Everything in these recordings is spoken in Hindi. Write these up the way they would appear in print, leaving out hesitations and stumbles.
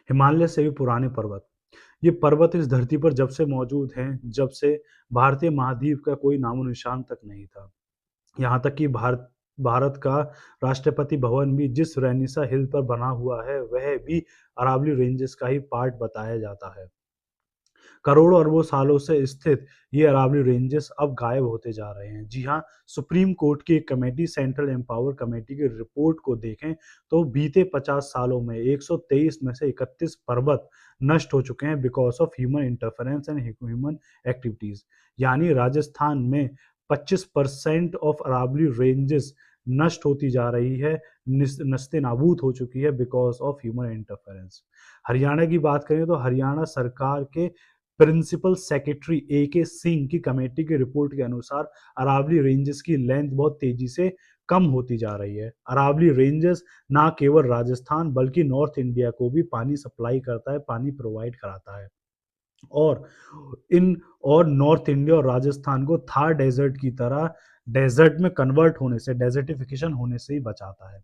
हिमालय से भी पुराने पर्वत। ये पर्वत इस धरती पर जब से मौजूद हैं, जब से भारतीय महाद्वीप का कोई नामो-निशान तक नहीं था। यहाँ तक कि भारत भारत का राष्ट्रपति भवन भी जिस रैनीसा हिल पर बना हुआ है, वह भी अरावली रेंजेस का ही पार्ट बताया जाता है। करोड़ों अरबों सालों से स्थित ये अरावली रेंजेस अब गायब होते जा रहे हैं। जी हाँ, सुप्रीम कोर्ट की एक कमेटी सेंट्रल एम्पावर कमेटी की रिपोर्ट को देखें तो बीते 50 सालों में 123 में से 31 पर्वत नष्ट हो चुके हैं because of human interference and human activities. यानी राजस्थान में 25% ऑफ अरावली रेंजेस नष्ट होती जा रही है, नस्ते नाबूद हो चुकी है because of human interference. Haryana की बात करें तो हरियाणा सरकार के प्रिंसिपल सेक्रेटरी ए के सिंह की कमेटी की रिपोर्ट के अनुसार अरावली रेंजेस की लेंथ बहुत तेजी से कम होती जा रही है। अरावली रेंजेस ना केवल राजस्थान बल्कि नॉर्थ इंडिया को भी पानी सप्लाई करता है, पानी प्रोवाइड कराता है। और इन और नॉर्थ इंडिया और राजस्थान को थार डेजर्ट की तरह डेजर्ट में कन्वर्ट होने से, डेजर्टिफिकेशन होने से ही बचाता है।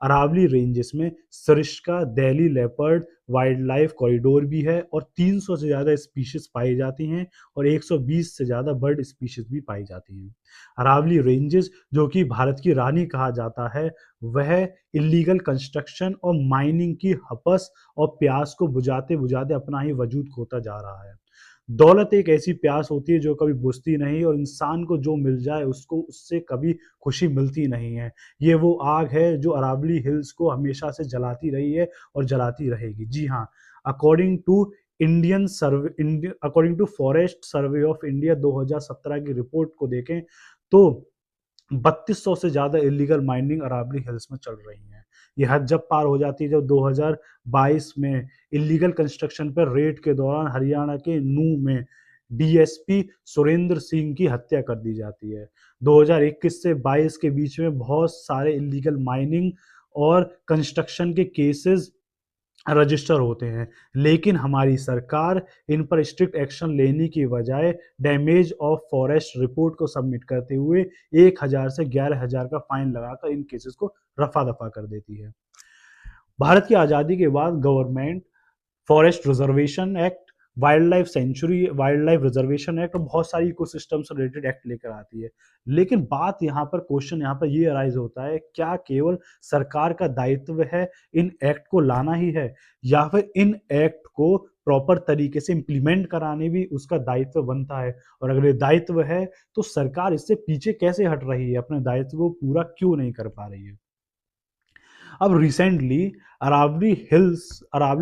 अरावली रेंजेस में Sariska, Delhi leopard wild life corridor भी है और 300 से ज़्यादा स्पीशीज पाई जाती हैं और 120 से ज़्यादा बर्ड स्पीशीज भी पाई जाती हैं। अरावली रेंजेस जो कि भारत की रानी कहा जाता है, वह इलीगल कंस्ट्रक्शन और माइनिंग की हपस और प्यास को बुझाते बुझाते अपना ही वजूद खोता जा रहा है। दौलत एक ऐसी प्यास होती है जो कभी बुझती नहीं और इंसान को जो मिल जाए उसको उससे कभी खुशी मिलती नहीं है। ये वो आग है जो अरावली हिल्स को हमेशा से जलाती रही है और जलाती रहेगी। जी हाँ, according to according to Forest Survey of India 2017 की रिपोर्ट को देखें तो 3200 से ज़्यादा इलीगल माइनिंग अरावली हिल्स में चल रही है। ये हद जब पार हो जाती है जब 2022 में इलीगल कंस्ट्रक्शन पर रेड के दौरान हरियाणा के नूंह में डीएसपी सुरेंद्र सिंह की हत्या कर दी जाती है। 2021 से 22 के बीच में बहुत सारे इलीगल माइनिंग और कंस्ट्रक्शन के केसेस रजिस्टर होते हैं, लेकिन हमारी सरकार इन पर स्ट्रिक्ट एक्शन लेने की बजाय डैमेज ऑफ फॉरेस्ट रिपोर्ट को सबमिट करते हुए 1000 से 11,000 का फाइन लगाकर इन केसेस को रफा दफा कर देती है। भारत की आज़ादी के बाद government forest reservation act, wild life sanctuary, wild life reservation act और बहुत सारी इकोसिस्टम से रिलेटेड एक्ट लेकर आती है। लेकिन बात यहाँ पर क्वेश्चन यहाँ पर ये अराइज होता है, क्या केवल सरकार का दायित्व है इन एक्ट को लाना ही है या फिर इन एक्ट को प्रॉपर तरीके से इम्प्लीमेंट कराने भी उसका दायित्व बनता है? और अगर ये दायित्व है तो सरकार इससे पीछे कैसे हट रही है, अपने दायित्व को पूरा क्यों नहीं कर पा रही है? अब रिसेंटली अरावली हिल्स अरावली